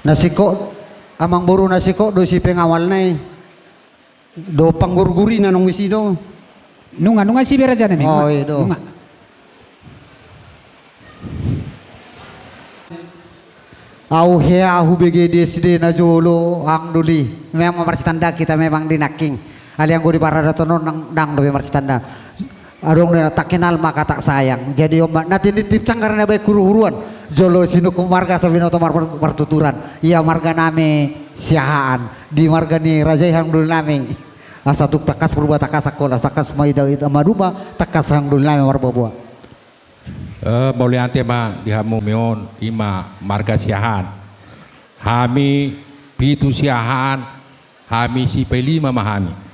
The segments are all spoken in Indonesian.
Nasiko amang buru nasiko do si pengawal na do panggurguri na nung isido. Nunga si beraja na Oh itu. Nunga. Au he ahu BGD SD na jolo ang duli. Memang marsitanda kita memang dinaking. Aliang go di parada tono nang dang do marsitanda. Adong na tak kenal maka tak sayang. Jadi natin ditip karena baik kuru-huruan. Jolo sinu marga sa binoto martuturan. Iya marga nami siahaan. Di marga ni raja yang dulu nami. Asatuk takas berubah takas sekolah takas maida amaduba takas yang dulu nami marbabuah. Boleh ante ma dihamu mion ima marga siahan. Hami pitu siahan, hami si pelima mahami.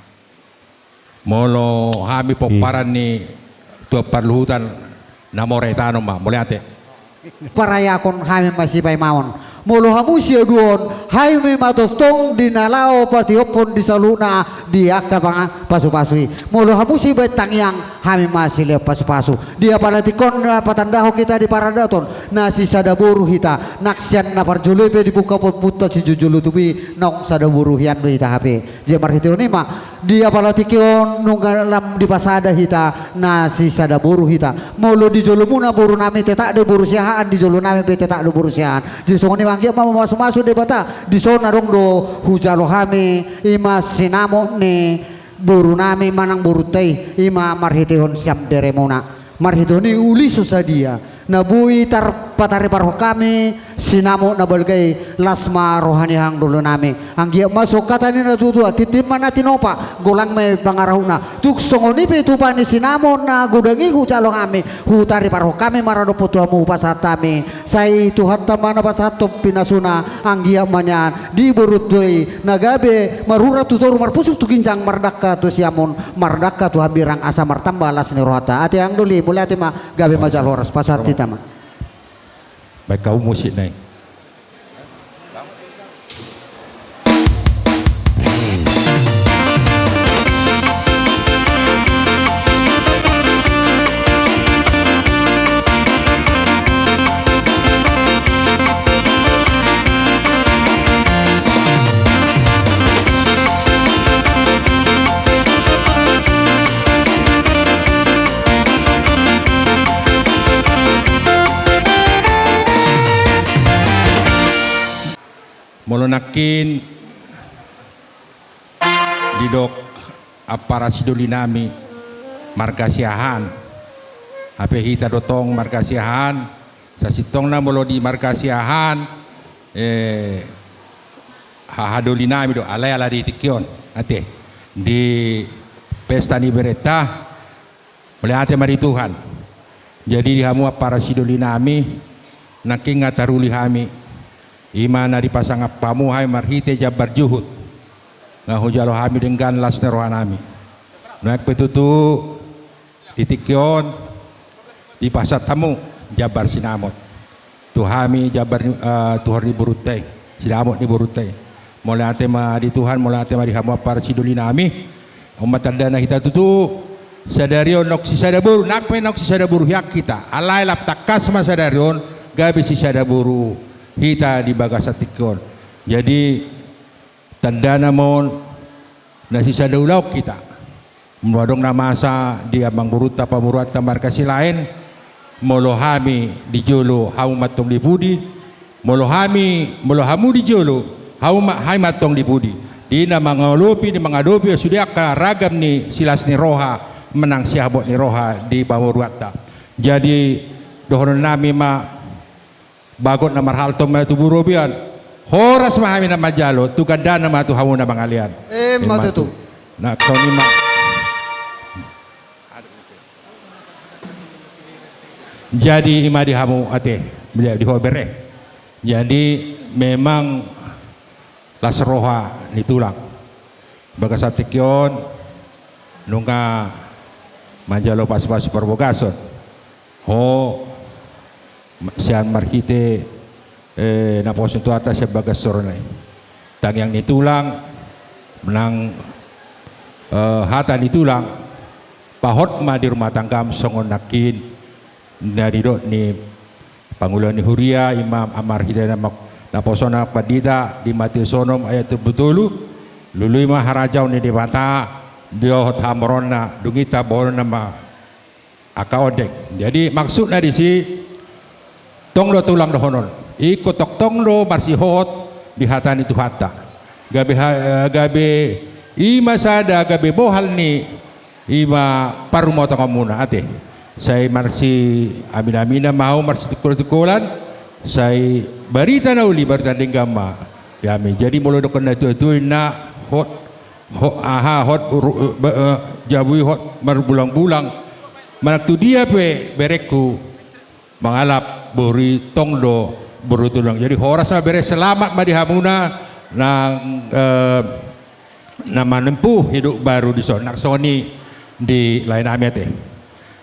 Molo hami poparan ni tua perluhutan namoretano ma boleh ante. Parayakon hami masih pay mawon. Molo hamu siya duon hami matotong dinalao patiopon di saluna di akar pasu-pasui. Molo hamu si betang yang hami masih lihat pasu-pasu. Dia palatikon patandaho kita di paradaton. Nasi sadaburu hita naksian na parjulepe dibuka pot si jujulu tubi nong sadaburu hian do hita HP. Dia marhiteo ni ma dia palatikon nunggalam di pasada hita nasi sadaburu hita. Molo di jolumuna buru nami tetak de buru siahaan di jolu nami be tetak de buru siahaan. Di songoni mangke mau masuk-masuk debata di sona dong do hujalo hami ima sinamo ni buru nami manang buru tei ima marhitehon siap deremona marhitoni uli susadia nabui tar patari parho kami sinamo nabalgay lasma rohani hang dulu nami anggia masuk katani na tutua titip mana tinopa golang may pangarahuna tuk songoni pe tu pani sinamo na gudangi ku calo kami hutari parho kami marado putuamu pasatami sai tuhat tamana pasato pinasuna anggia manyan di burutui nagabe marura tutor marpusuk tu ginjang mardaka tu siamon mardaka tu habirang asa martambalas ni rohata ati ang duli mulai ati ma gabe majal horas pasati tama baik kau musik naik. Molonakin didok apara sidoli nami marga siahan ape hita dotong marga siahan sa sitong na molo di marga siahan hahadoli nami do alay ala di tikyon ate di pesta ni bereta boleh ate mari Tuhan jadi dihamu apara sidoli nami naking ngataruli hami imana dipasang pamuhai marhite jabar juhud ngahujalo hami dengan lasne rohanami naik petutu titikyon di pasar tamu jabar sinamot tuhami jabar tuhar di burute sinamot di burute mulai ate ma di Tuhan mulai ate ma di hamu para siduli nami umat tandana kita tutu sadarion nok si sadaburu nakpe nok si sadaburu yak kita alai lap takas ma sadarion gabi si sadaburu hita di bagasatikon jadi tanda namon nasi sadaulau kita mewadong namasa di amang buruta pamuruat tamar kasih lain molohami di jolo hau matong di budi molohamu di jolo hau hai matong di budi di na mangalupi di mangadopi sudah ragam ni silas ni roha menang siabot ni roha di pamuruata jadi dohon nami ma bagot na marhalto ma tu burobian horas mahami na majalo tu kada na matu hamu na bangalian matu na koni ma jadi ima di hamu ate di hobere jadi memang lasroha ni tulang bagasatikyon nunga majalo pas-pas perbogason ho sian marhite na posun tu atas sebagai soronai tang yang nitulang menang hata nitulang pahot ma di rumah tanggam songon nakin dari dok ni pangulan ni huria imam amar hidayah posona padida di Matius sonom ayat betulu lului maharajau ni di mata dia hamrona dungita borona ma akaodek. Jadi maksudnya di si tonglo tulang dohonon ikut tok tonglo marsihot di hatan itu hatta gabe ima sada gabe bohal ni ima parumota kamuna ate saya marsi amin-amina mau marsi tukul-tukulan saya barita na uli bertanding gama yami jadi mulu dokon na itu na hot jabui hot berbulang-bulang manaktu dia pe bereku mengalap beri tongdo berutulang jadi horas ma bere selamat ma dihamuna nang nama nempuh hidup baru di sonak soni di lain ame teh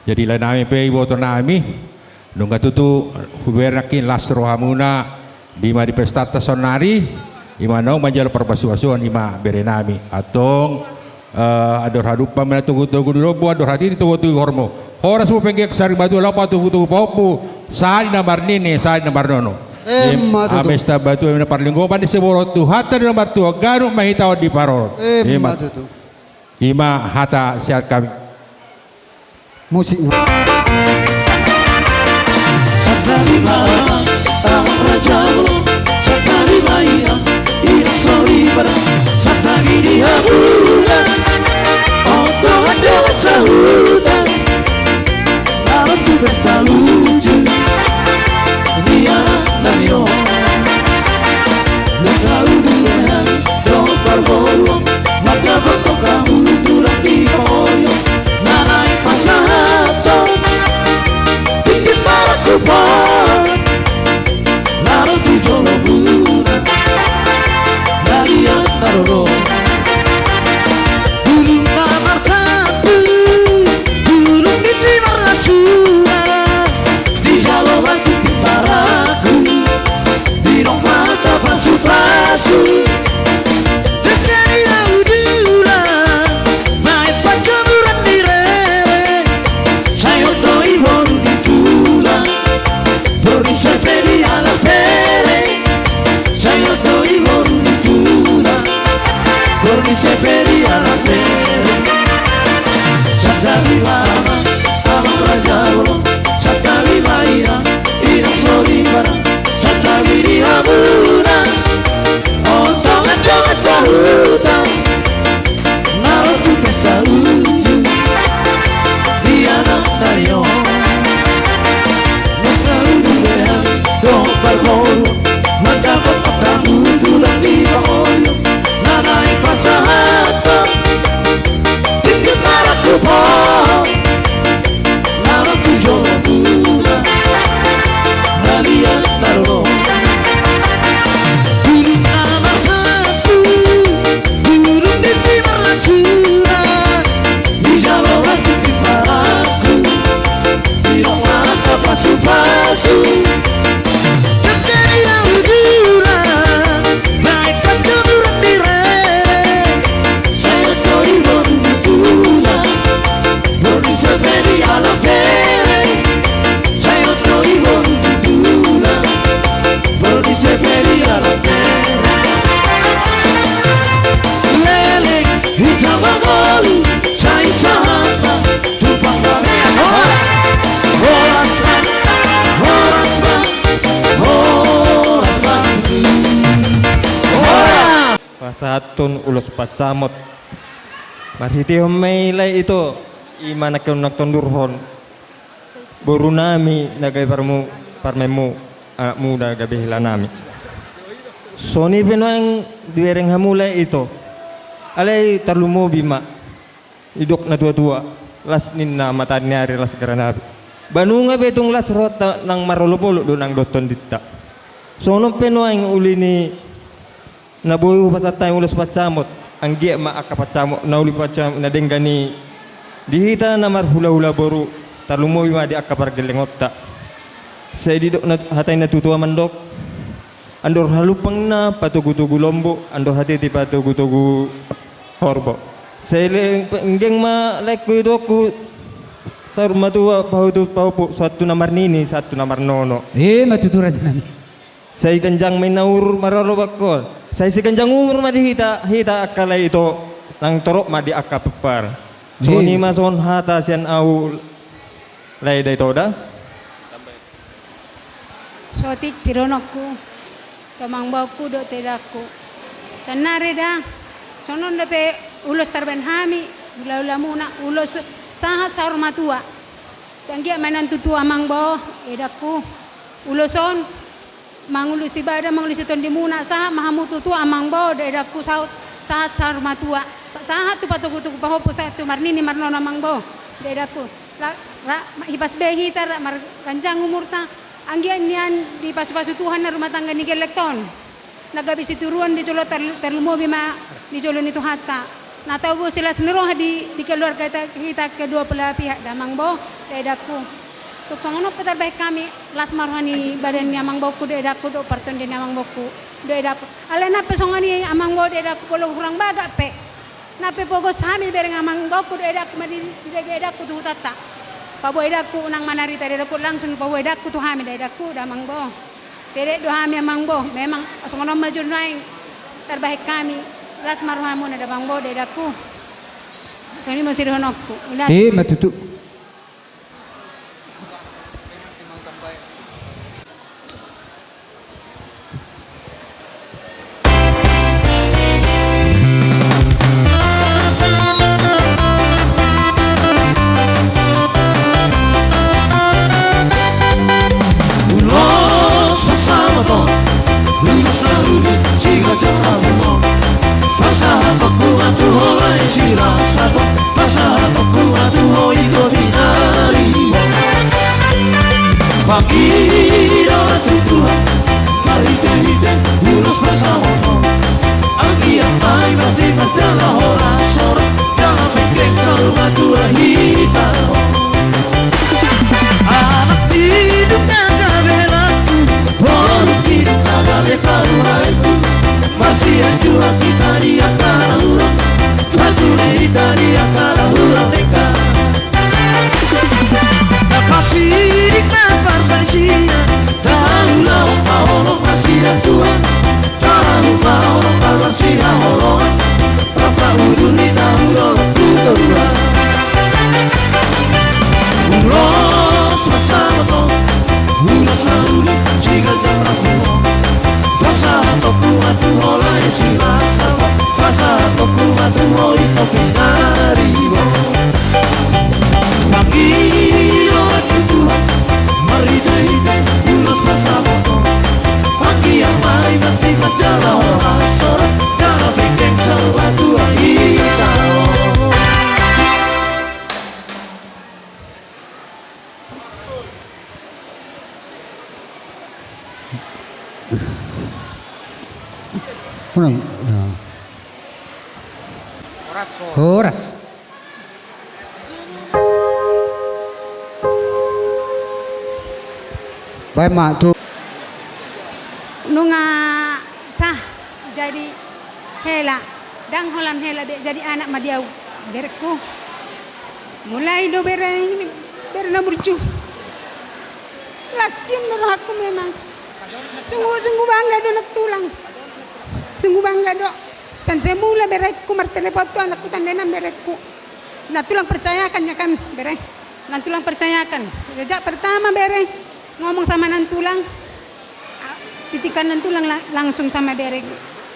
jadi lain ame pe ibu nami nungga tutu huberakin lasro hamuna di ma di pesta sonari imano manjal perpasuasuan ima berenami atong ador hadupa mana tunggu-tunggu dulu ador hati tunggu-tunggu hormo horas mo penggek sari batu lapa tunggu-tunggu paupu saat namar nini saat namar nono amesta batu na parlinggopan di seborot tu hata di nomor tu garuk mahitaw di parot ima hata siat kami musik Pasatun ulos pacamot marhiti homay itu imana nak tondurhon boru nami nagay parmemu anak muda gabi hilanami soni penoang duereng hamulay itu alay tarlumo bima idok na tua-tua las ninna mata nyari las garanabi banunga betong las rota nang marolopolo do nang doton ditta sono penoang uli ni nabuhi pasatay ulos pacamot ang giya maakapacamot na uli pacamot na denggani dihita na marhula-hula boru talumoy ma di akapargelengot ta sa ididok na hatay natutuwa mandok andor halupang na patugu-tugu lombo andor hati ti patugu-tugu horbo sa iling penggeng ma like ko ito ko tarumatua pautu paupu satu namar nini satu namar nono matutura sa namin Saya ganjang may naur maralo bakol. Saya si ganjang umur madi hita akala ito nang torok madi akapepar. So Di. ni mason hata sian au lay day toda. Sotik sironokku, tomang bauku do tedaku. Sanare dah, sonon dape ulos tarben hami, ula muna ulos saha sarmatua. Sanggia manan tutu amang bo edaku uloson mangulus ibadah mangulus ton di muna saha mahamu tutu amang bo edaku sahat sarmatua. Sahat tu patuku pahopo sa tu marnini marnona amang bo edaku. Hipas behi tar mar kanjang umurta. Anggian nian di pasu-pasu Tuhan na rumah tangga ni gelekton. Nagabi si turuan di colo terlumo bima di colo itu hatta. Nah tahu sila seneroh di keluarga kita kedua belah pihak damang bo dedaku. Tuk songono petar baik kami las marhani badan ni amang boku dedaku do parton di amang boku dedaku. Alena pesongani amang bo dedaku polo kurang baga pe. Nape pogos hamil bereng amang boku dedaku madi dedaku tu tata. Paboedaku nang manarita dedaku langsung paboedaku tu hami dedaku damang bo. Dedek do hami amang bo. Memang songono maju naing terbaik kami. Las marhamu na damang bo dedaku. Soni masih honokku. Di matutu. Horas. Baik mak tu Nunga sah jadi hela dang holan hela be jadi anak madiau berekku. Mulai do bereng berna burcu. Lascin nur aku memang. Sungguh bangga do nak tulang. Sungguh bangga do. San semula berekku martelepot anakku tandenan berekku. Nah tulang percayakan ya kan bereng. Nah tulang percayakan. Sejak pertama bereng ngomong sama nan tulang. Titikan nan tulang langsung sama bereng.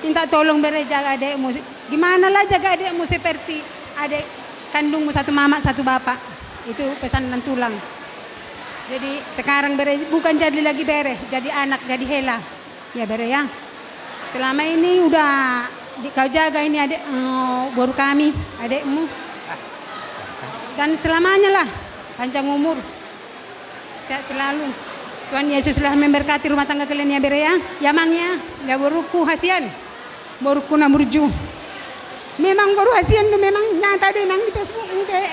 Minta tolong bereng jaga adekmu. Gimana lah jaga adekmu seperti adek kandungmu satu mama satu bapak. Itu pesan nan tulang. Jadi sekarang bere bukan jadi lagi bere, jadi anak, jadi hela. Ya bere ya. Selama ini udah kau jaga ini adek baru kami, adekmu. Dan selamanya lah, panjang umur. Sehat selalu. Tuhan Yesus telah memberkati rumah tangga kalian ya bere ya. Yamangnya, enggak boruku hasian. Boruku na burju. Memang baru hasian do memang nyata do nang di Facebook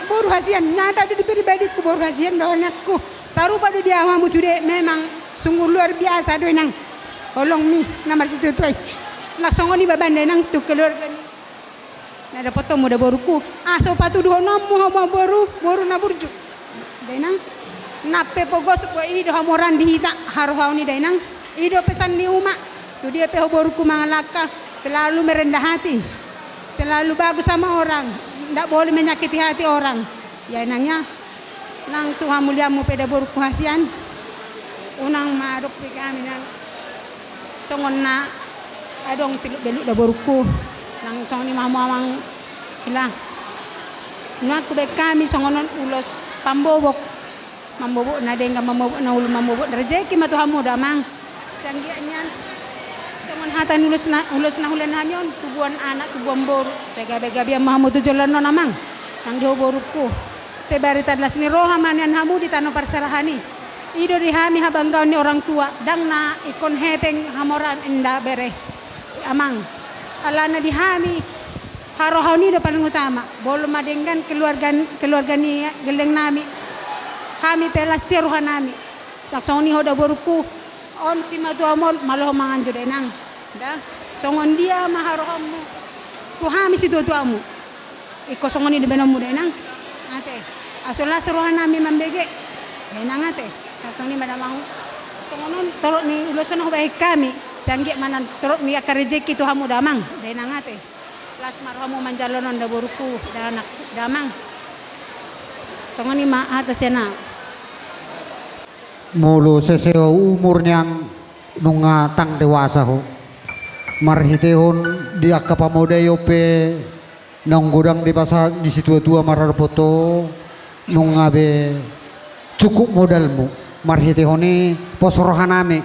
baru hasian nyata do di pribadiku baru hasian do anakku. Sarupa do dia awamu sudah memang sungguh luar biasa do nang. Tolong mi nomor situ tu. Langsung ni baban nang tu keluarga ni. Nada foto muda boruku. So patu do nomo baru na burju. Dai nang nape pogos ko i do hamoran di hita haru hau ni dai nang. Ido pesan ni Uma. Tu dia pehoboruku mangalaka. Selalu merendah hati. Selalu bagus sama orang. Tidak boleh menyakiti hati orang. Ya nangnya. Nang Tuhan muliamu peda boruku hasian. Unang maruk pi kami nang. Songon na. Adong siluk beluk da boruku. Nang songon ni mamang hilang. Nuat ku kami songonon ulos pambobok. Mambobok na denga mambobok na ulu mambobok rezeki ma Tuhan muda mang. Sanggiannya songon hatan ulos na hulan hamyon tubuan anak tubuan boru. Saya gabe-gabe mahamu tujulan no namang. Nang dio boruku. Saya bari tadlas ni roha manian hamu di tanah perserahani. Ido di hami habanggaw ni orang tua. Dang na ikon hepeng hamoran inda bere. Amang. Alana di hami. Harohau ni paling utama. Boleh madengkan keluarga ni geleng nami. Kami pelas seruhan nami. Laksong ni hoda boruku. On si matu amon malah manganjo denang. Dah. Songon dia maharohamu. Tu hami si tuamu. Iko songon ni debenamu denang. Ate. Asola seruhan nami mambege. Denang ate. Laksong ni madamang. Songonon torok ni ulosan ho baik kami. Sanggik manan torok ni akar rezeki tu hamu damang. Denang ate. Las marhamu manjalonon da boruku da anak damang. Songon ni ma atas na. Mulu seseo umurnya nunga tang dewasa ho. Marhitehon dia kapamodayo pe nang gudang di pasar di situ tua mararpoto nunga be cukup modalmu. Marhitehoni posorohaname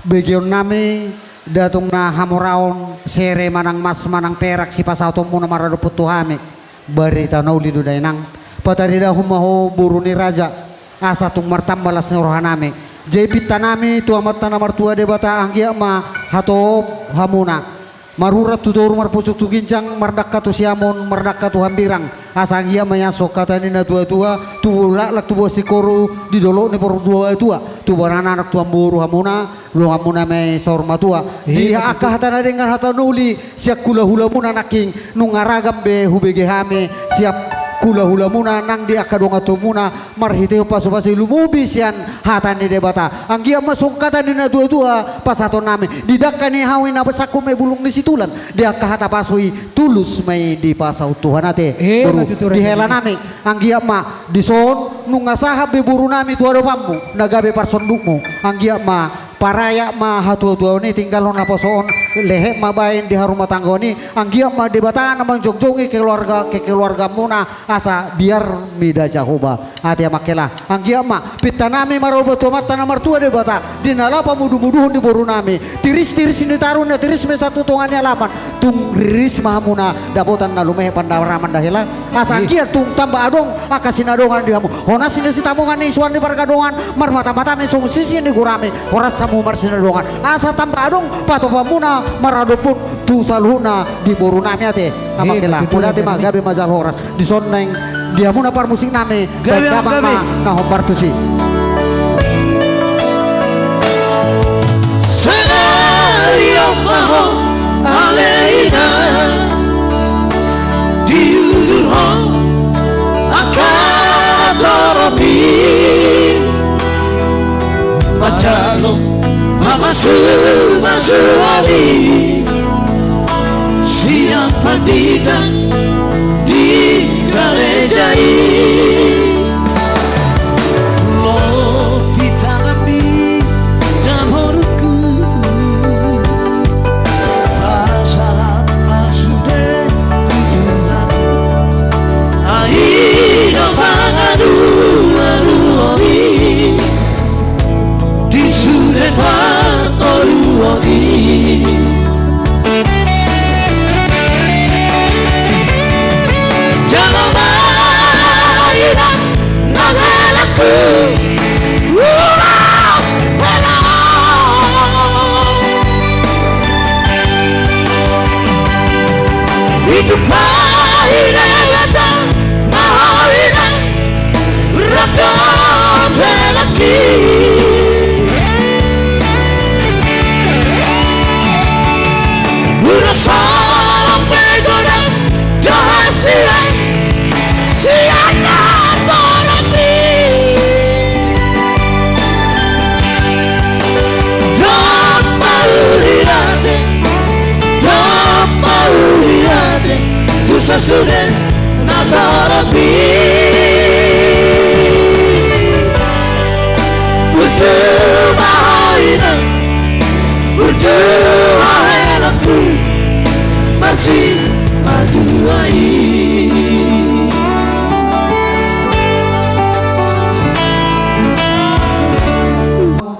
begion name datung na hamoraon sere manang mas manang perak si pasauto muna marado putuhame barita nauli dudainang patarida humaho buruni raja asa tung martambalas ni rohaname jepit tanami tu amat tanah martua debata anggia ma hato hamuna marurat tu doru marpusuk tu gincang mardaka tu siamon mardaka tu hambirang asa anggia mayasok kata ni na tua tu lak tu bosi koru di dolo ni por dua tua tu barana anak tu amburu hamuna lu hamuna me saur matua dia akah hatana dengan hata nuli siap kula hula muna naking nungaragam be hubege hame siap kula hula muna nang dia kadonga tu muna marhiteo pasu-pasu lumubisian hatan di debata anggia masuk kata ni na tua pasato name didakani hawin na besaku me bulung di situlan dia kahata pasui tulus me di pasau Tuhan ate di hela name anggia ma di son nunga sahab be buru nami tu ado pammu nagabe parsondukmu anggia ma paraya ma hatu-hatu ni tinggal na posoon lehe ma bain di harumah tangga ni anggia ma debatan amang jogjongi ke keluarga muna asa biar mida jahoba hati makela anggia ma pitanami marobo tomat tanah martua debata dinala pamudu-muduhun di boru nami tiris ini taruna tiris me satu tongannya lapan tung riris mahamuna dapotan na lumehe pandawaraman dahela asa anggia tung tambah adong akasinadongan dihamu hona sini si tamungan ni suan di pargadongan marmata-mata ni sung sisi ni gurame horas samu marsina dongan asa tambah adong pato pamuna marado pun tu saluna di boru nami ate amakela mulate ma gabe mazal horas di son neng dia muna par musik nami gabe ma na hombar tu si senario maho aleina diudurho akadoropi macalo masuk ali siapa dita di gereja lo kita lebih jamurku saat sudah tujuan aino pangadu aruoni di sudah oluoni jangan mainan nangalaku ulas hidup mahiratan mahiran rakam lelaki udah sampai godang dah siang siang terapi sudah natarapi Berjumahainan Berjumahelakku Masih aduai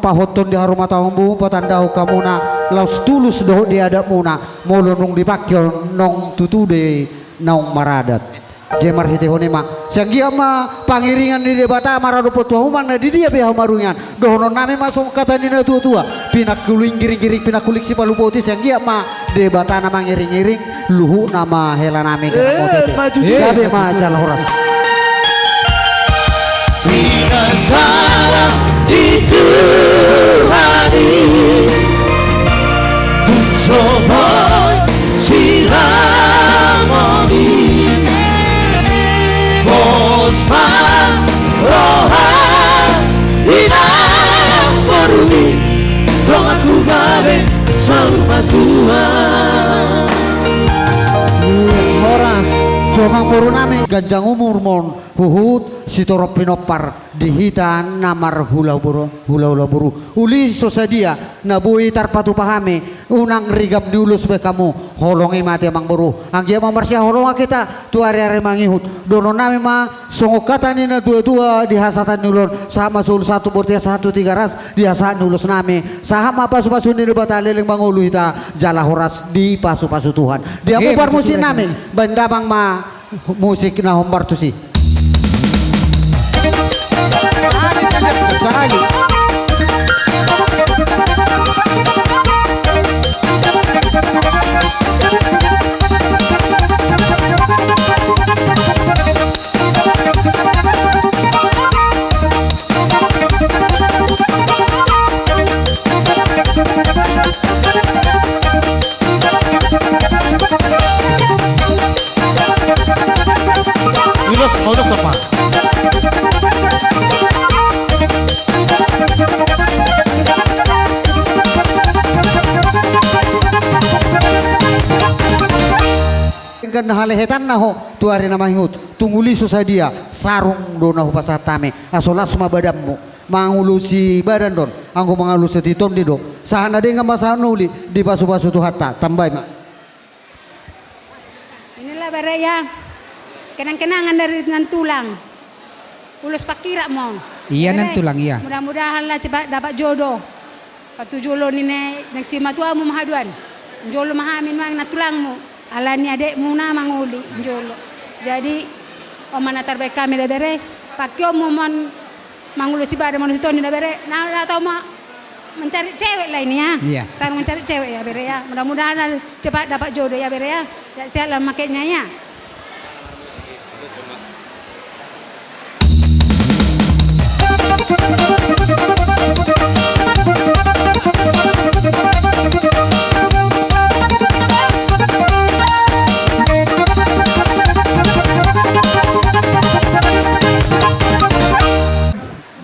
pahoton di harumah tahumbu patandau kamuna laus tulus doh di adapmuna molo nung dipakyo nong tutude nong maradat jemar hite honema sanggia ma pangiringan di debata marado potuhuman na di dia beha marungan dohono name masuk kata nina tua pinak kuling giring-giring pinak kulik si palupoti sanggia ma debata nama ngiring-ngiring luhu nama hela name gabe ma jalahoras Binasara di Tuhani Tunsoboy siramoni Bosman rohan Inang berumi Dong aku gabe sama Tuhan horas domang purunami ganjang umur mon huhut sitoro pinopar dihitan namar hula buru uli sosadia nabui tarpatu pahami unang rigap diulus be kamu holongi mati amang buru anggia mamarsia holonga kita tu are-are mangihut dono nami ma songokatan nina dua-dua dihasatan nulun sama sul satu bortia satu tiga ras dihasatan nulus nami sahama pasu-pasu nini bataleleng mangulu hita jala horas di pasu-pasu Tuhan dia mubar musik nami bandamang ma musik na hombar tu si Cari. Udah sopan kan halehetan naho tuari nama hingut tunguli susadia sarung dona pasatame asolas ma badammu mangulusi badan don anggo mangalusi titom di do sahana de ngama nuli di pasu-pasu tu hatta tambay ma Inilah baraya kenang-kenangan dari nan tulang ulus pakira mo Iya nan tulang iya. mudah-mudahan lah cepat dapat jodoh patu jolo nine nagsima tua mo mahaduan jolo mahamin mang na tulangmu alani adekmu na manguli jolo jadi omana terbaik kami da bere pakyo mo man mangulu si bada manusia ni da bere na tahu ma mencari cewek lainnya Iya. sekarang mencari cewek ya bere ya mudah-mudahan cepat dapat jodoh ya bere ya sehat lah makainya ya.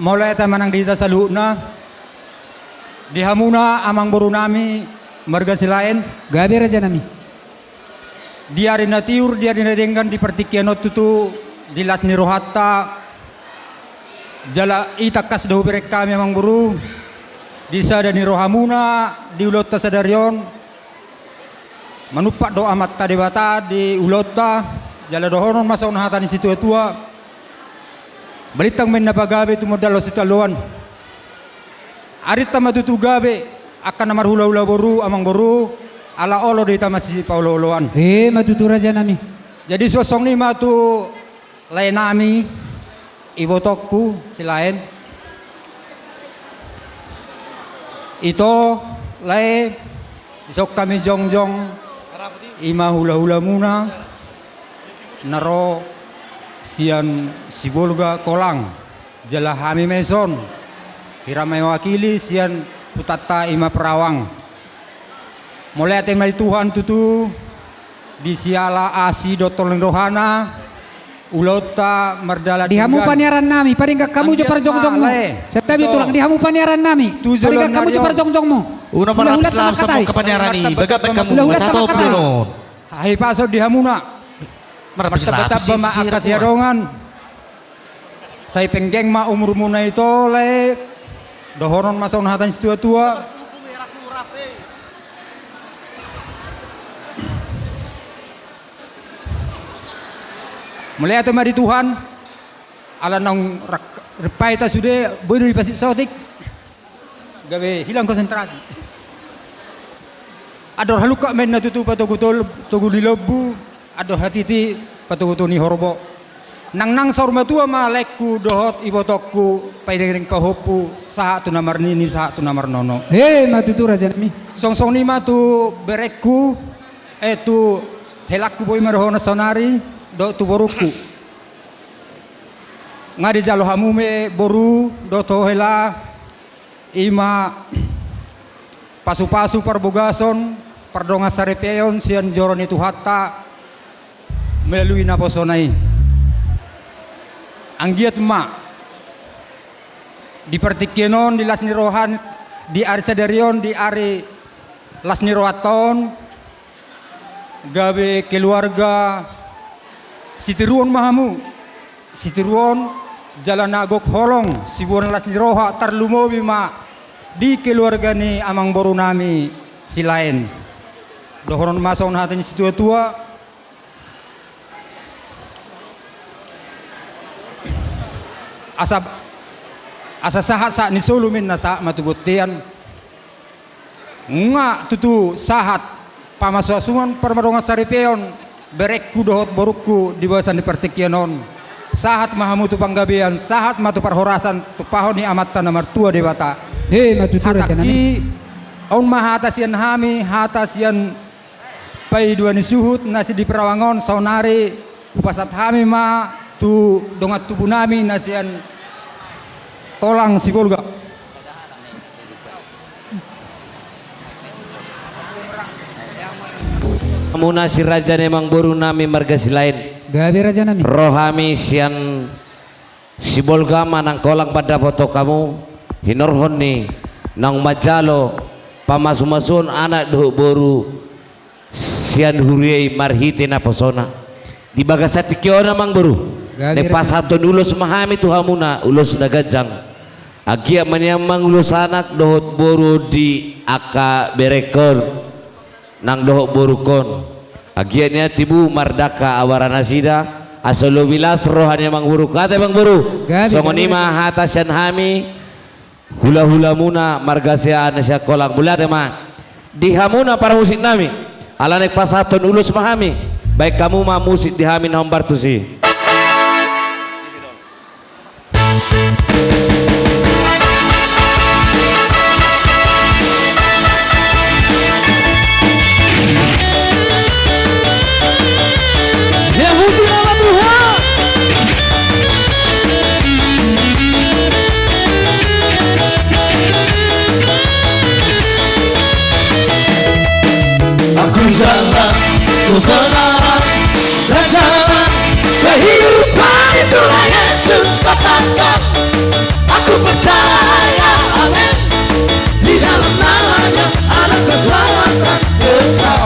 Mulai tamanang dita sa luna di hamuna amang buru nami marga silain gabi raja nami di hari natiur di hari nadenggan di pertikianot tutu di las nirohatta jala itakas dahu berek kami amang buru di sada nirohamuna di ulota sadarion manupak do amat tadebata di ulota jala dohonon masa unahatan di situ tua balitang men napagabe tumodalo si taluan arita matutu gabe akan namar hula-hula boru amang boru ala olo di tamasi paulo-oloan matutu raja nami jadi sosong ni matu lain nami ibotokku silain itu lain isok kami jongjong ima hula-hula muna naro sian sibolga kolang jala hami meson hiramai wakili sian putata ima perawang mulai temai Tuhan tutu di siala asi dotoleng rohana ulota merdala dihamu paniaran nami paling kamu jo parjongjongmu setabi tulang dihamu paniaran nami paling kamu jo parjongjongmu Una malapis langsung ke panjarani bagap kamu satu pelun hai paso dihamuna Martabata ba maakasyarongan. Say penggeng ma umur muna ito le dohoron masaw na hatan si tua-tua. Mulai atau mari Tuhan ala nang repay ta sudah boy di pasir sautik gawe hilang konsentrasi. Ador haluka men na tutu patugutol tugu di lobu ador hatiti patugutol ni horbo. Nang sorma tua malekku dohot ibotokku paideng pahopu saha tu namar nini saha tu namar nono. Matutu raja nami. Song ni matu berekku tu helakku boy marhona sonari do tu boruku. Ngadi jalo hamume boru do to hela ima pasu-pasu parbogason pardonga sarepeon sian joron itu hatta melalui naposonai. Anggiat ma di pertikienon di lasni rohan di ari sadarion di ari lasni rohaton gawe keluarga sitiruon mahamu sitiruon jalan agok holong sibuan lasni roha tarlumobi ma di keluarga ni amang boru nami si lain dohoron masong hatanya si tua-tua. Asa sahat saat ni solumin na sa matubutian nga tutu sahat pamaswasuan parmadongan saripeon berekku dohot borukku di bawasan di pertikienon sahat mahamutu panggabian sahat matu parhorasan tu pahon ni amatan nomor tua dewata matutura hataki on mahatasian hami hatasian pai dua ni suhut nasi di perawangon saunari upasat hami ma tu dongat tubuh nami nasian tolang si Volga. Muna si raja nemang boru nami marga si lain. Gabi raja nami. Rohami sian si Volga manang kolang pada foto kamu hinorhon ni nang majalo pamasumasun anak doh boru sian huriai marhiti na posona di bagasati kiona mang boru. Ne pasatun ulos mahami tuhamuna ulos nagajang agia manyamang ulos anak dohot boru di aka berekon nang dohot borukon agia tibu mardaka awarana sida asolo bilas rohani mang buru kate bang buru songonima hatasan hami hula hula muna margasya anasya kolak bulate ma dihamuna para musik nami ala nek pasatun ulos mahami baik kamu ma musik dihami nomor tusi. Aku jalan kebenaran dan jalan kehidupan, itulah Yesus katakan. Aku percaya, amin, di dalam namanya ada keselamatan kekal.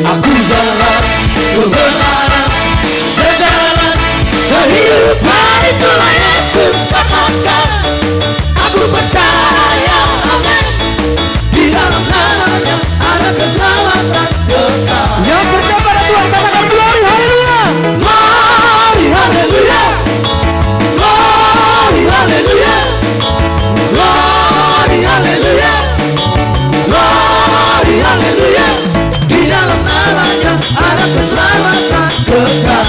Aku jalan kebenaran dan jalan kehidupan, itulah Yesus katakan. Aku percaya, amin, di dalam namanya ada keselamatan kekal. Yang percaya pada Tuhan katakan glory haleluya. Glory haleluya. Glory haleluya. Glory haleluya. Glory haleluya. Di dalam namanya ada keselamatan kekal.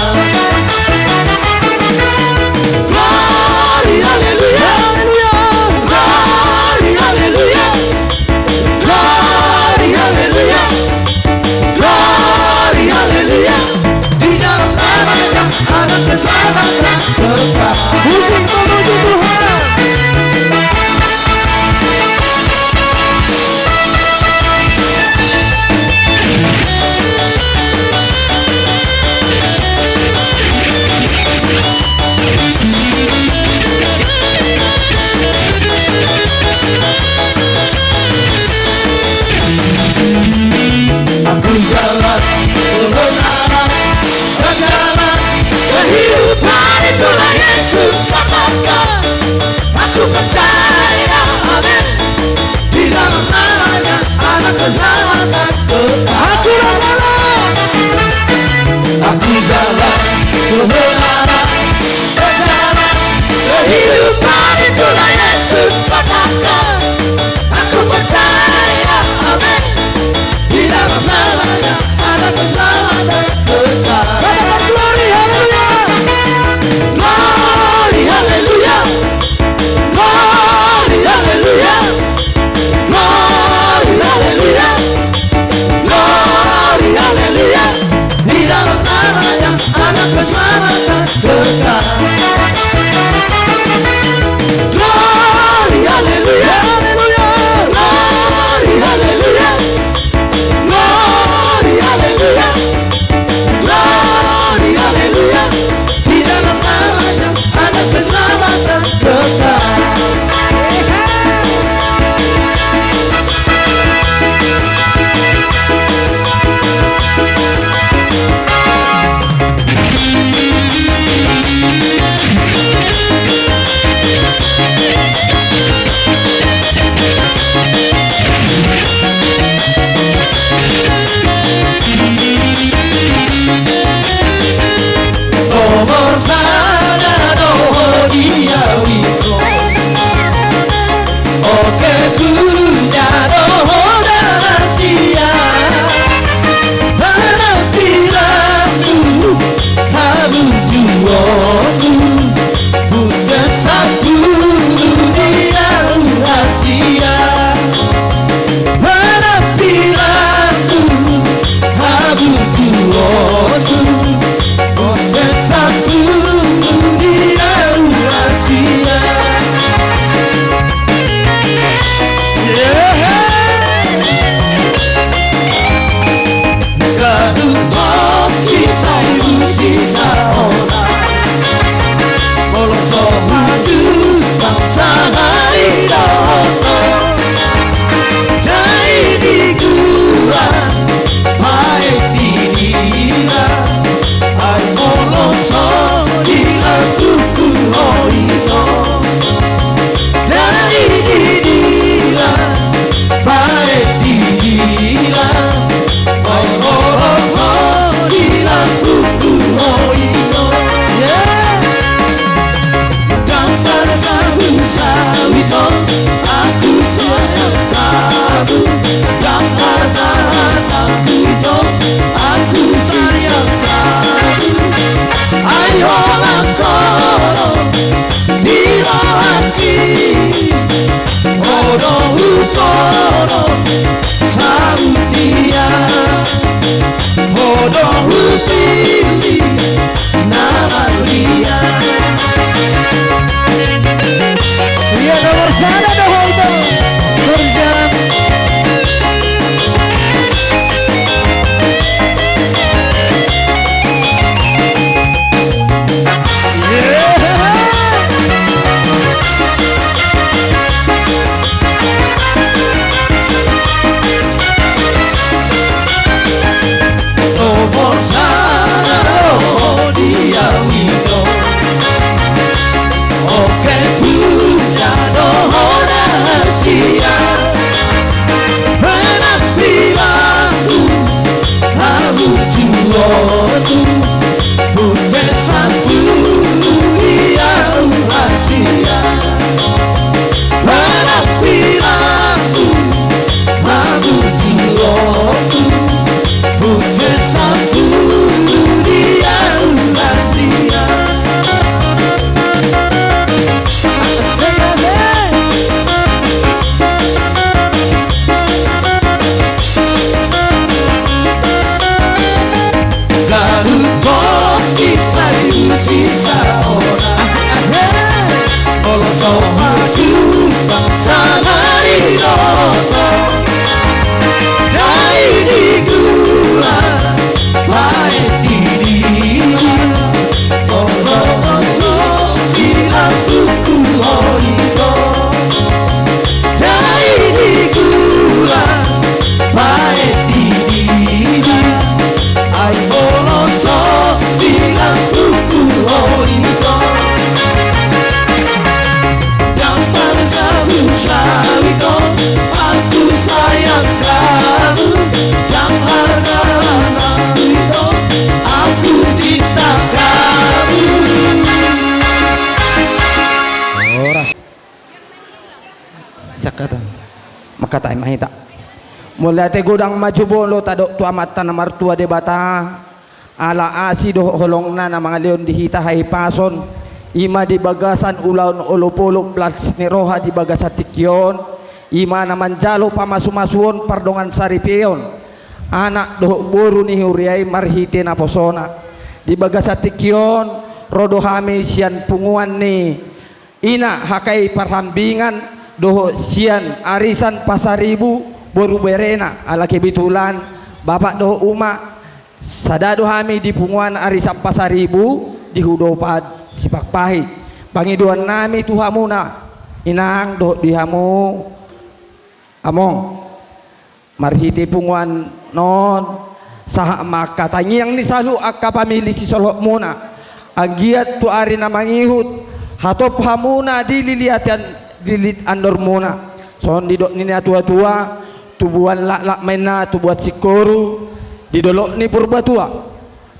Glory haleluya. Glory haleluya. Glory haleluya. Glory haleluya. Di dalam namanya ada keselamatan kekal. Musik memuji Tuhan. virtuoso, você sabe dia Eurasia. Kadu toki sayu sisa ora, boloso maju bangsa hari doto. Dai di gua, baik di dina, ai boloso di lakuku hoito. Dai di dina, baik di dina, ai boloso di lakuku hoito. Gambar kamu sawito, aku sayang kamu. Gambar kamu itu, aku sayang kamu. Ayo langkoro di hati, odo utoro saudia, odo utili nalaria. Ria nomor sana doh itu berjalan. Nomor sana doh dia wito. Oke punya doh rahasia. Penampilanku kamu juosu, putih satu dia rahasia. Penampilanku kamu juosu, putih satu dia rahasia. Garut kopi sayu sisa orang, boloso maju bangsa hari doto. Dai di gua, baik di diri, boloso bilang suku hoito. Dai di gua, baik di diri, ai boloso bilang suku hoito. Gambar kamu sawito, aku sayang kamu. Gambar kamu itu, aku cinta kamu. Sakata makata mahita mulai te gudang maju bolo tadok tu amata na martua de bata ala asido holong na mga leon dihita hay pason ima di bagasan ulaun olopolo plats ni roha di bagasat tikyon ima naman jalo pamasumasuon pardongan saripion anak doh boru ni huriay marhite na posona di bagasat tikyon rodo hame sian punguan ni ina hakai parhambingan doho sian arisan pasaribu boru berena ala kebitulan bapak doho uma sadado hami di punguan arisan pasaribu di hudopad sipakpahi pangiduan nami tuhamuna inang doho dihamu among marhiti punguan non saha makatangi yang nisalu akka pamili si solok muna agiat tu ari na mangihut hatop hamuna dililiatan dilit andor muna son didok nini atua-tua tubuan lak-lak mena tubuan sikoru didolok ni purbatua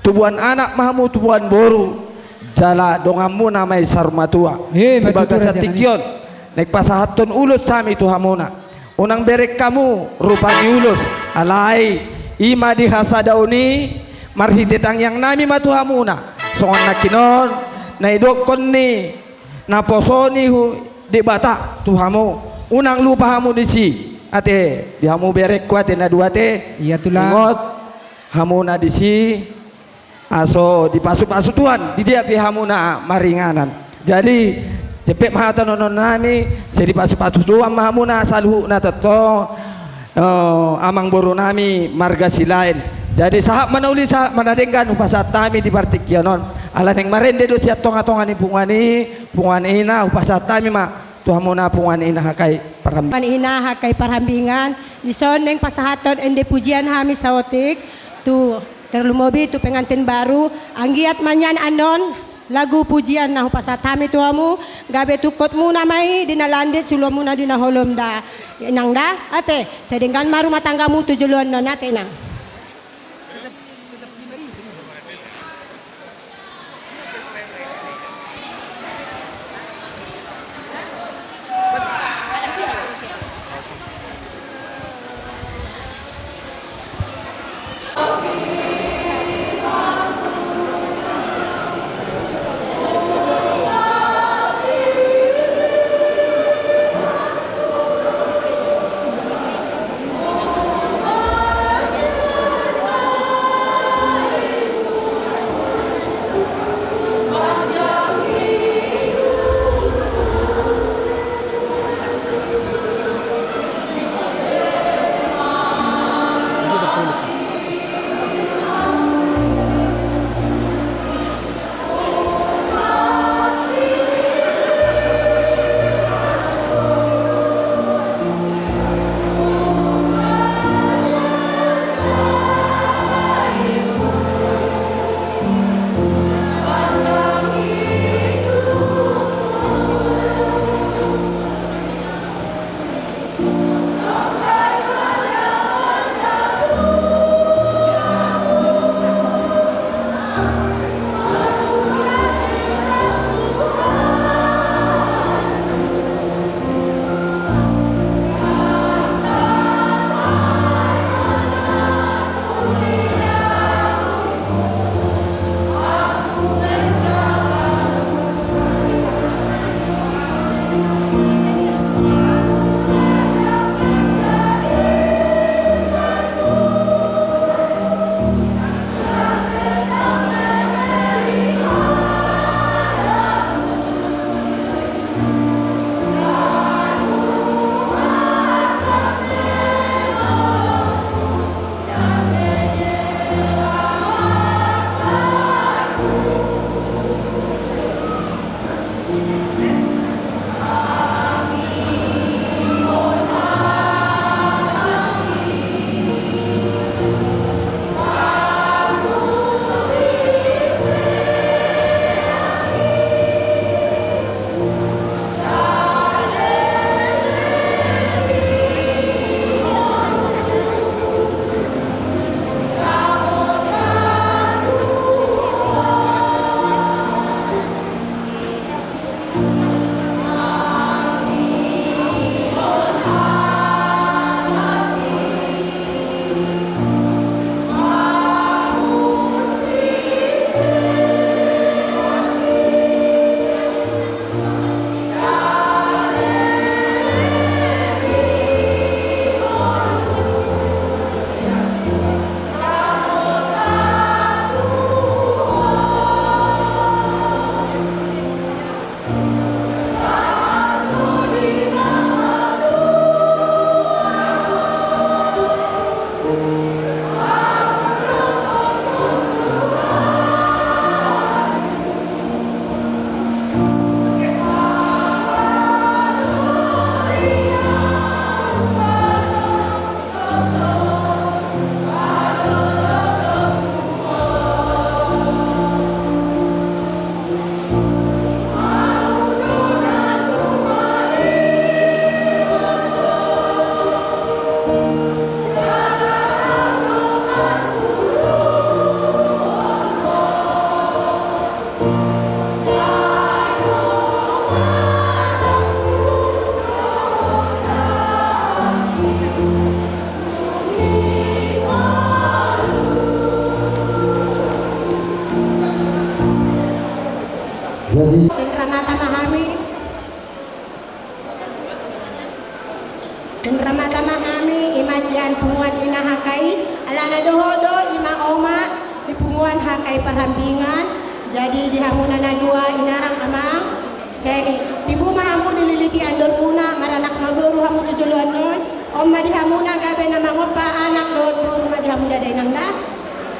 tubuan anak mahamu tubuan boru jala dongamu namai sarmatua bagasat tikyon naik pasahaton ulus sami tuhamuna unang berek kamu rupani ulus alai ima dihasadauni marhitetang yang nami matuhamuna songon nakinon naidokon ni naposoni hu di bata tuhamu unang lupa hamu di si ate dihamu berek kuat na dua te iya tulang ingot hamuna di si aso di pasu-pasu Tuhan di dia pi hamuna maringanan. Jadi cepet mahata nonon nami sedi pasu-pasu Tuhan mahamuna saluhu na tato amang boru nami marga silain. Jadi sahab menulis sahab menadengkan upasat kami di partikyanon ala neng marende do siat tonga-tonga ni pungani na upasat kami ma Tuhan muna pungani ina hakai parambingan ina hakai parambingan dison neng pasahaton ende pujian hami saotik tu terlumobi tu pengantin baru anggiat manyan anon lagu pujian nah upasat kami tuamu gabe tukotmu namai dina landet sulomuna dina holom da nang da ate sedengkan maru matanggamu tujuluan non ate nang Cendramata Mahami imasian punguan inahakai alana dohodo ima oma di punguan hakai perhambingan jadi dihamuna na dua inahang amang sei tibu mahamu dililiti andor muna maranak magoru hamu tujuluan non oma dihamuna gabe na mangopa anak dot rumah dihamu dadai nangda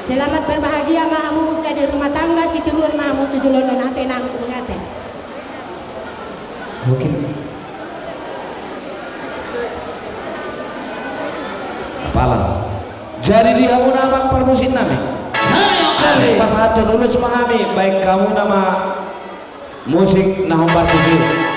selamat berbahagia mahamu jadi rumah tangga si turun mahamu tujuluan non ate nang ngate. Oke. Apalah. Jadi dia mau nama permusin nami. Pas satu dulu semua kami baik kamu nama musik nah obat tujuh.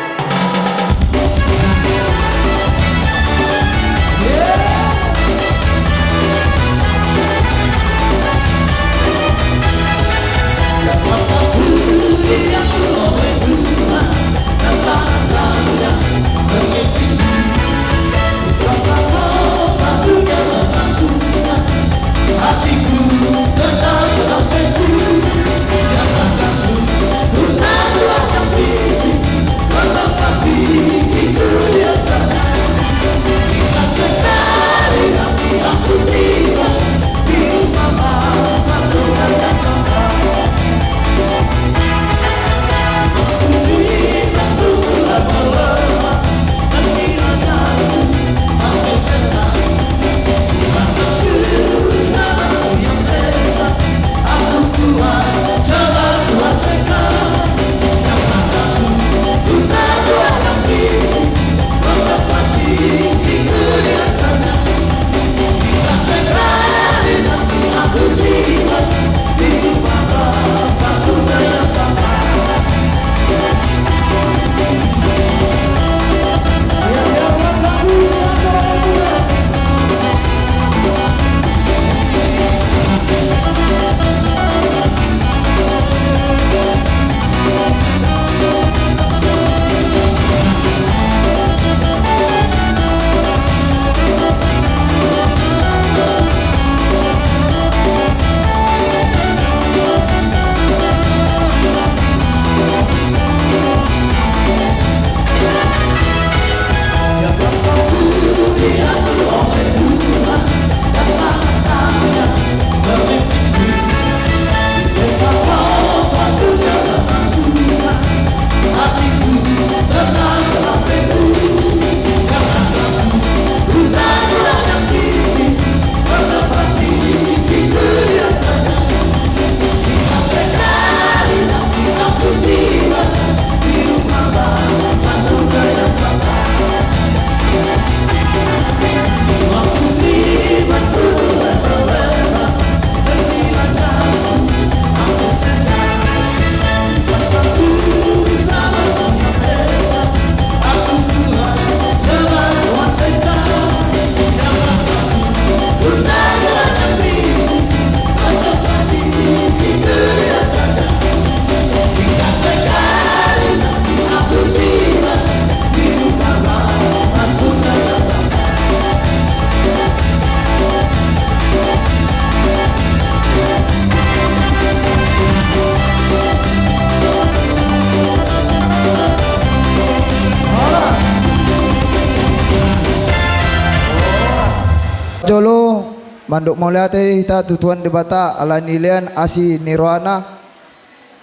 Jolo manduk mauliate hita tutuan debata ala nilian asi nirwana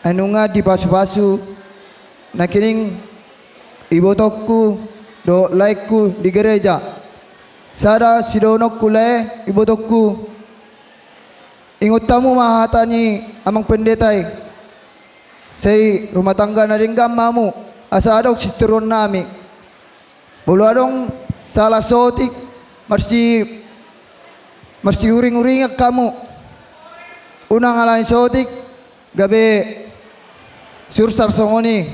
anunga di pasu-pasu nakining ibu tokku do laikku di gereja sada sidonokku le ibu tokku ingut tamu mahatani amang pendetai sei rumah tangga na ringgam mamu asa adok siturun nami bulu adong salah sotik Marsi uring-uring kamu unang alani sotik gabe sursar songoni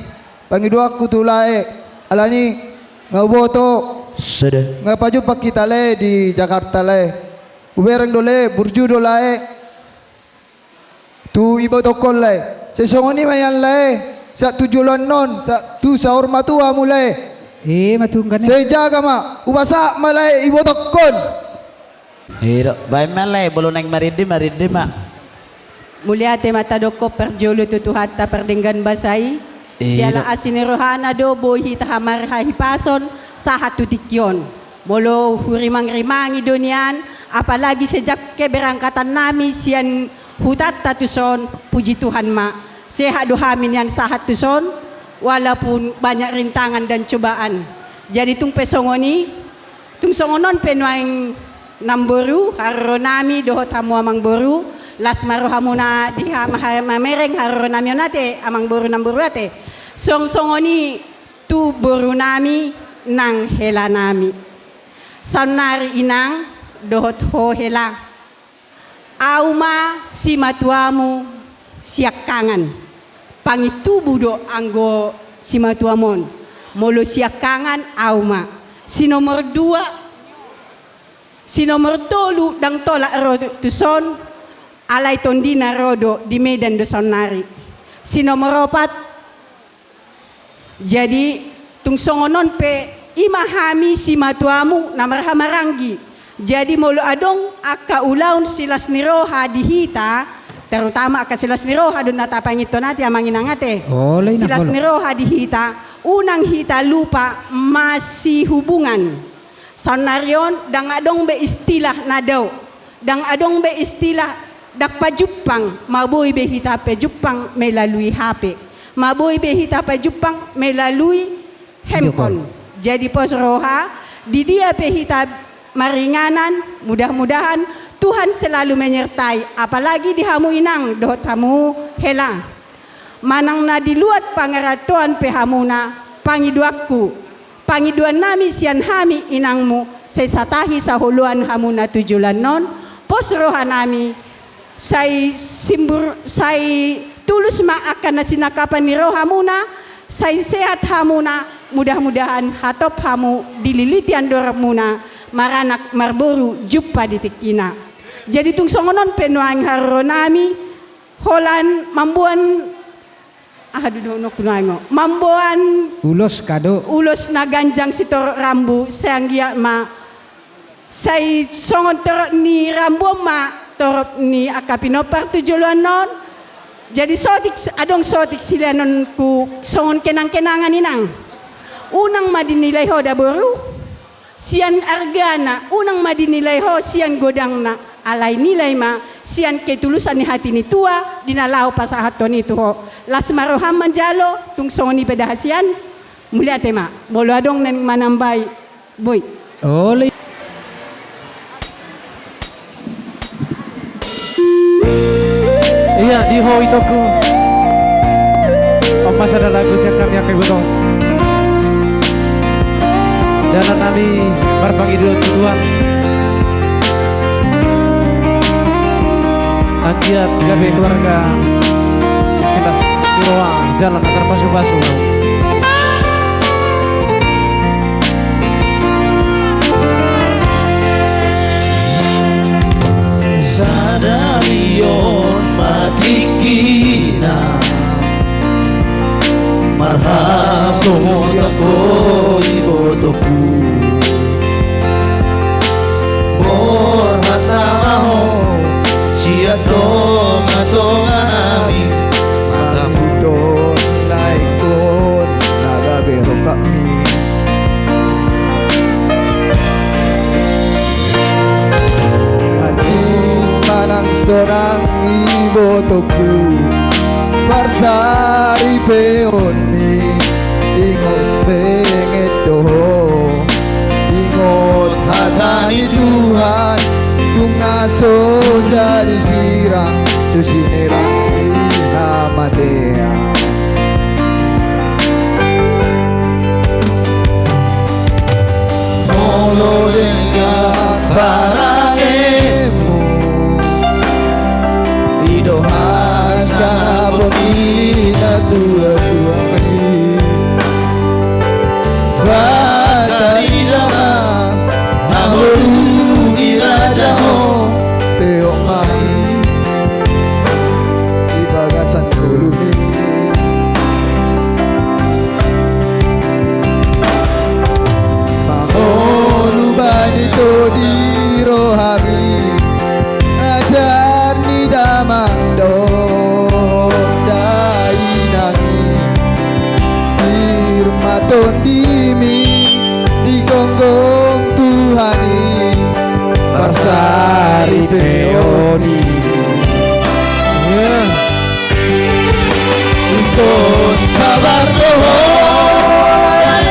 pangidua ku tulae alani ngaboto ngapaju pakita le di Jakarta le ubereng dole burju dolae tu ibo tokol le sesongoni mayan le sa tujulan non sa tu sahur matua mulai matunggan saya jaga ma ubasa malai ibo tokol Hiro, baik malay, belum naik maridi mak. Mulia te mata doko perjolo tutuhata perdenggan basai. Siala asini rohana do bohi tahamar hahipason sa hatu tikyon. Molo hurimang-rimangi dunian, apalagi sejak keberangkatan nami sian hutat tatuson, puji Tuhan ma. Sehat dohamin yang sahat tuson, walaupun banyak rintangan dan cobaan. Jadi tung pesongoni, tung songonon penuaing namboru, haro nami dohot hamu amang boru, las maro hamuna di mamereng haro nami onate, amang boru namboru ate. Songoni tu boru nami nang hela nami. Sanari inang dohot ho hela. Auma si matuamu siak kangan. Pangitubu do anggo si matuamon. Molo siak kangan auma. Si nomor 2, si nomor 3 dang tolak rodo tuson alay tondina rodo di Medan do Sanari. Si nomor 4 jadi tung songonon pe imahami si matuamu namarhamaranggi. Jadi molo adong aka ulaun silas niroha dihita, terutama aka silas niroha dun natapangito nati amanginangate. Silas niroha dihita, unang hita lupa masih hubungan. Sonarion dang adong be istilah nadaw, dang adong be istilah dakpa Jepang, maboy be hita pe Jepang melalui HP, maboy be hita pe Jepang melalui handphone. Jadi pos roha di dia pehita maringanan, mudah-mudahan Tuhan selalu menyertai, apalagi di hamu inang dohot hamu hela. Manang na diluat pangaratuan pehamuna pangiduaku, pangiduan nami sian hami inangmu sesatahi sahuluan hamuna tujulan non pos roha nami say tulus ma akan nasinakapan ni roha muna say sehat hamuna, mudah-mudahan hatop hamu dililitian dorap muna maranak marboru juppa ditikina. Jadi tung songonon penuang haro nami holan mambuan mambuan ulos kado ulos na ganjang si torok rambu sanggia ma say songon torok ni rambu ma torok ni akapinopar tujuluan non. Jadi adong sotik sila non ku songon kenang-kenangan inang. Unang madinilay ho daboru, sian argana, unang madinilay ho sian godang na alay nilay ma, sian ketulusan ni hati ni tua, dinalaw pa sa haton ito ho. Las maroham manjalo, tung songon ni pedahasian, muli ate ma, molo adong nang manambay, boy. Ole. Iya di ho itu ku Omas ada lagu cakap yang kayak betul jalan kami berbagi dulu tujuan agiat gawe keluarga kita siroang jalan antar pasu-pasu Sadarion matikina marha somoya ko ibotoku borhat namaho siya tonga nami matahuton laikon nagabero kami manang sorang ibotoku parsari peoni ingot penget doho ingot hatani Tuhan tungaso jadi sirang susinirang ihamatea molo dengan barangemu idohasa bonina tua-tua Bata idama Nahoru irajaho Teok mai Di bagasan kulumi Mahonu banito di rohami Ajar ni damando Dai nangi Firmaton dimi di gonggong tu peoni. Untuk sabar doa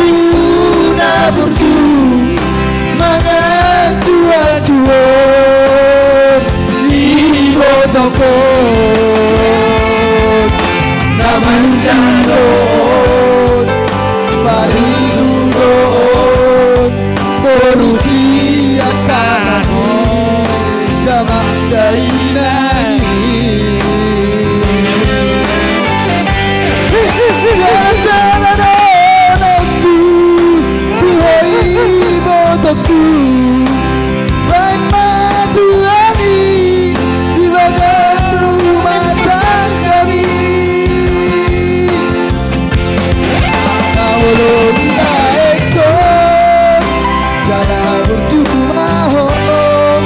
una burju mengajua-jua ibotokon naman jalon paridudon borusi akanani damak dainani Jasana donaku Tuhai botoku Baik matuani Di bagas rumah tangga kami Anak ulun ekor Jana berjumpa hohong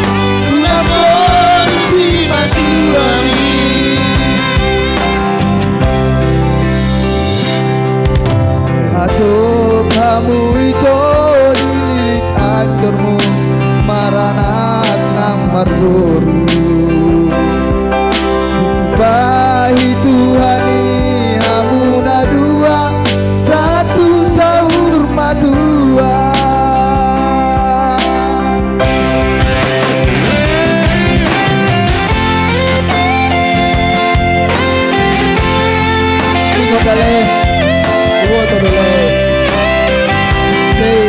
Namun si matuani Aduh kamu itu dililit aturmu Maranat namar guru Bahi Tuhani Hamuna dua Satu sahur matua Ini kali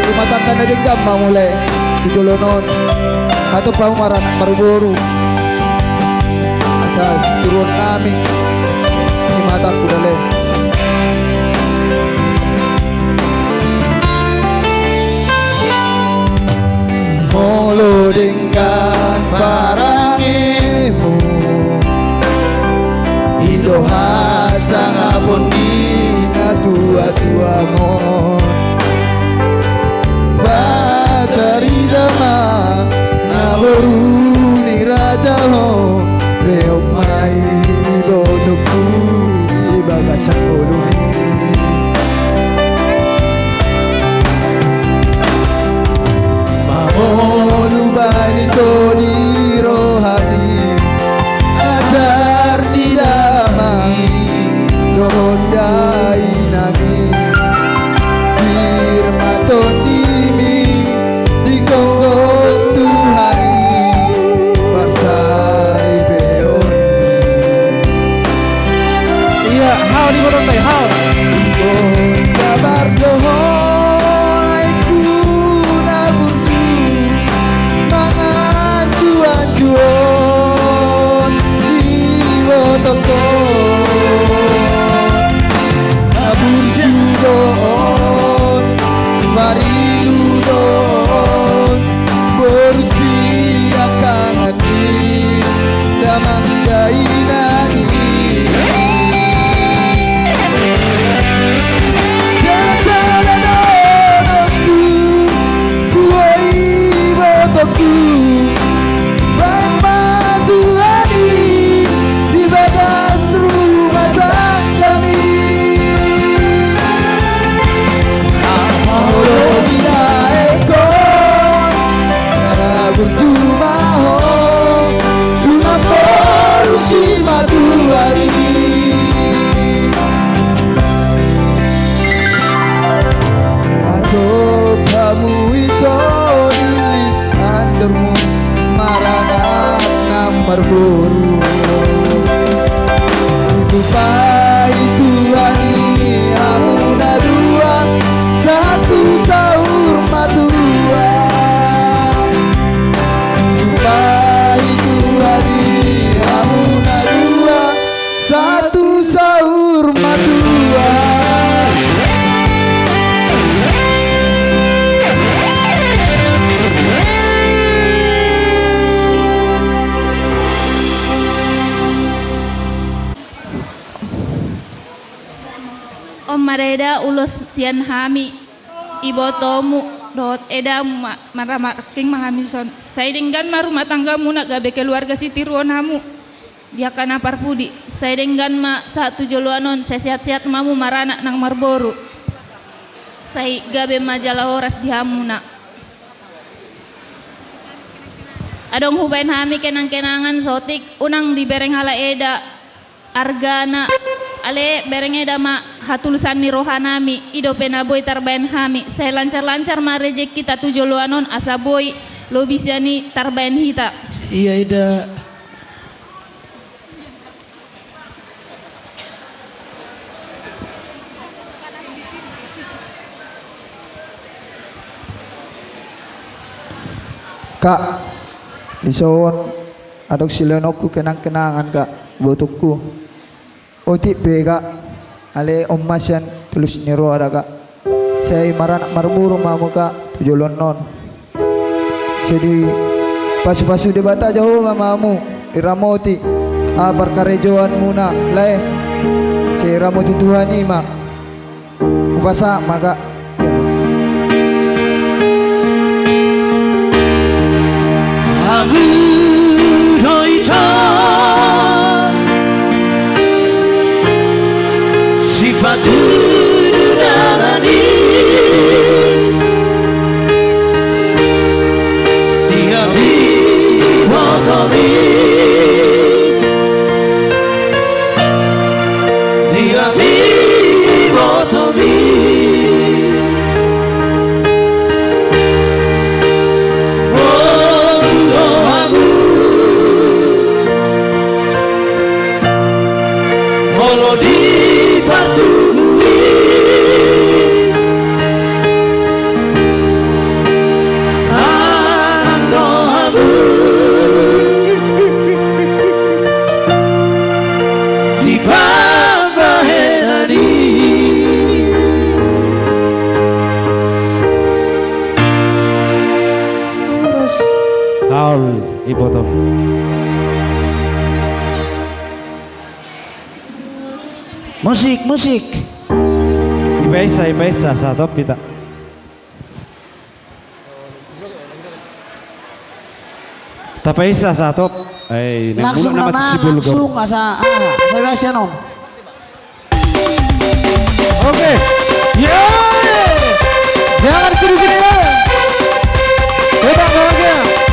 rumah tangga na dinggam mamulai di Jolonon atau pahumaran Maruburu asas turun namin di matang kudale molodingkan parangimu idoha sangapun dina tua-tua mo Batari dama nabaruni raja ho Beok mai bodokku di bagasan koloni Mahonu banito di rohani Ajar di damai Rohondai nagi Firmaton di sabar dohoi kuna burju mangan cuan-cuan jiwa tokon burju doon marilu doon bersih akan hati damang dainani Berburu Tupai Tuhani Hamuna dua Satu sahur matua Tupai Tuhani Hamuna dua Satu sahur matua Om mareda ulos sian hami ibotomu dot edamu maramaking mahamison saya dengan rumah tanggamu nak gabe keluarga siti ruonamu dia kana parpudi saya dengan ma satu joluanon saya sehat-sehat mamu marana nang marboru saya gabe majalah horas di hamuna Adong hubain hami kenang-kenangan sotik unang di bereng hala eda argana ale bereng eda ma hatulusan ni rohanami ido penaboy tarbain hami saya lancar-lancar ma rejek kita tujoluanon asaboy lo bisa ni tarbain hita. Iya ida. Kak, ison adok silonokku kenang-kenangan kak botukku. Otik be kak, ale ommasian tulus niro ada kak. Saya maranak marburu mamu kak tujolon non. Jadi pasu-pasu debata jauh mamamu iramoti abar karejoan muna leh. Saya ramoti Tuhan ima. Upasa maka Amuroita Sifatu dalani Dia bihotomi Dia bihotomi di partului Andohamu di Babahelani Haul ibotom. Musik. Ibaisa satu pita. Tapaisa satu. Langsung nama langsung asa saya biasa nom. Oke. Ya. Jangan sini-sini ya. Coba bahagia.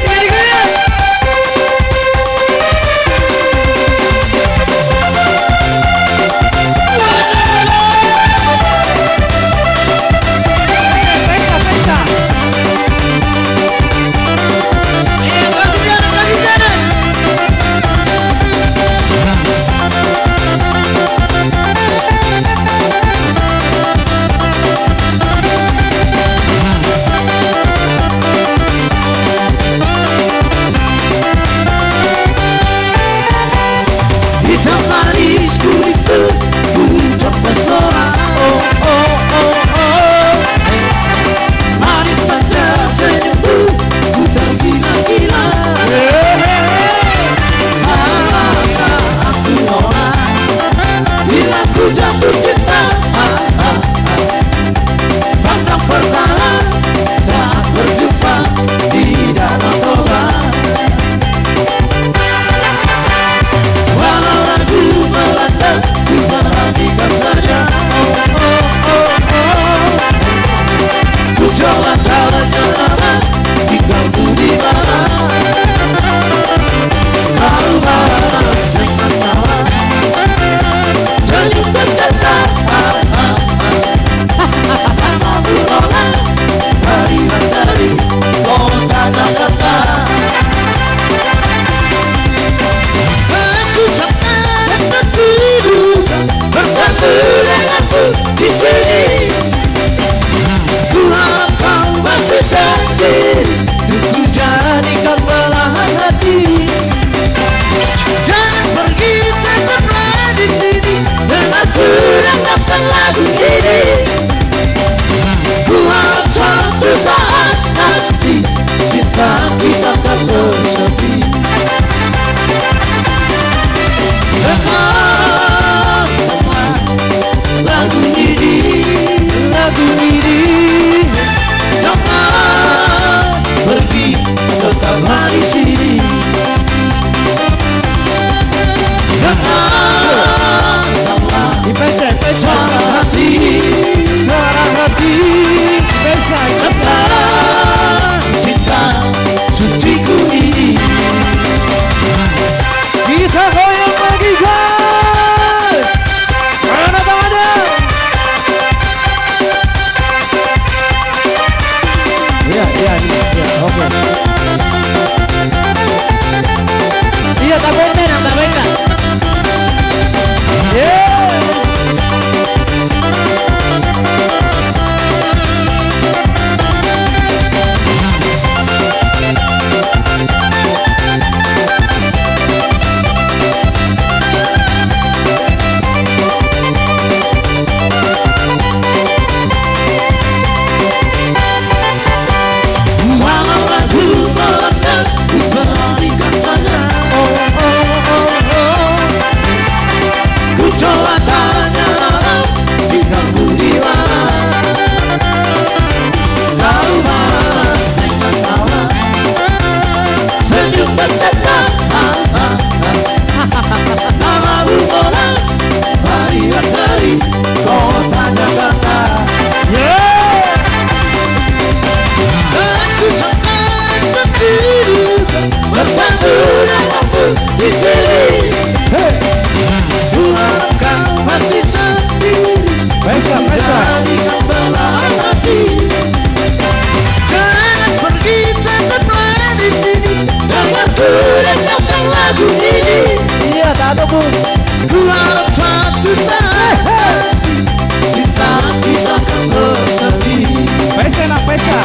Beka. Walau lagu melekat, beranikan saja. Ku coba tanya hinggaku di mana. Lalu marah, tengah tawa, senyum bercanda. Namamu orang, varian dari kota Jakarta. Aku sangat berdiri bersatu denganmu di sini. Tuhan kau masih sendiri. Jadikan belahan hati. Jangan pergi tetaplah di sini. Denganku dengarkan lagu ini. Iya, tak ada bro. Ku harap suatu saat cinta kita akan bersemi. Pesa nak pesa.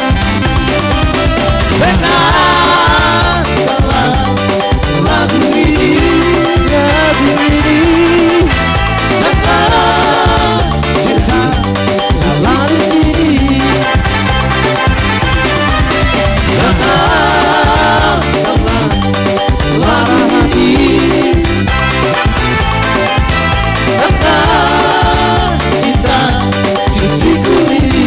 Dengarkanlah lagu ini. Dengar cinta telah di sini. Dengarkanlah lagu ini. Dengar cinta cuciku ini.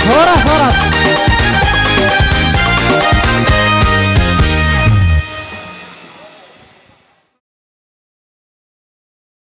Horas, horas.